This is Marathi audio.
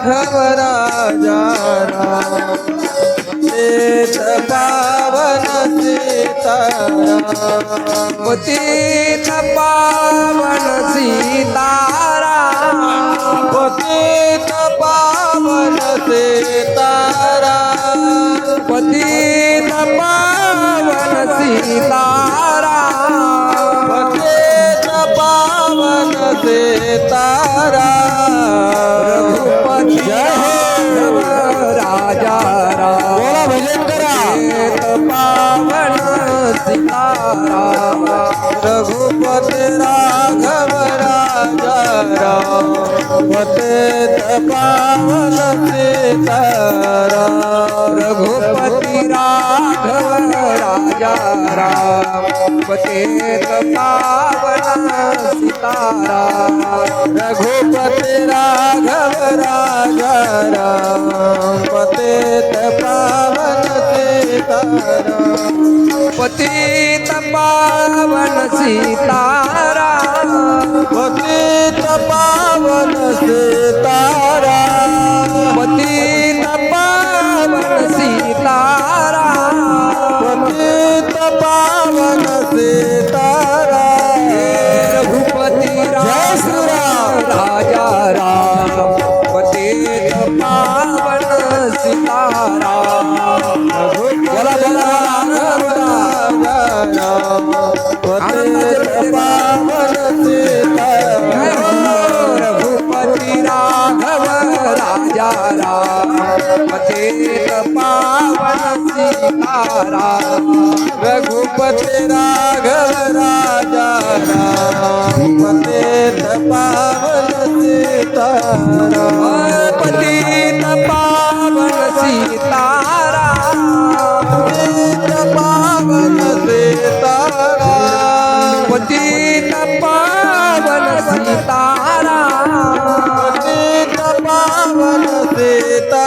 राघव राजा राम पतित पावन सीताराम पतित पावन सीताराम पतित पावन सीताराम पतित पावन सीताराम पतित पावन सीताराम रघुपति राघव राजा राम बोला भजन करा पावन सीताराम रघुपति राघव राजा राम पतित पावन सीताराम रघुपति राघव राजा राम पतित पावन सीताराम रघुपति राघव राजा राम पतित पावन सीताराम पतित पावन सीताराम पतित पावन सीताराम पतित पावन सीताराम पतित पावन सीताराम रघुपति राघव राजा राम पतित पावन सीताराम बोला बोला राम पतित पावन सीताराम रघुपति राघव राजा राम पतित पावन सीताराम रघुपति राघव राजा राम पतित पावन सीताराम पतित पावन सीताराम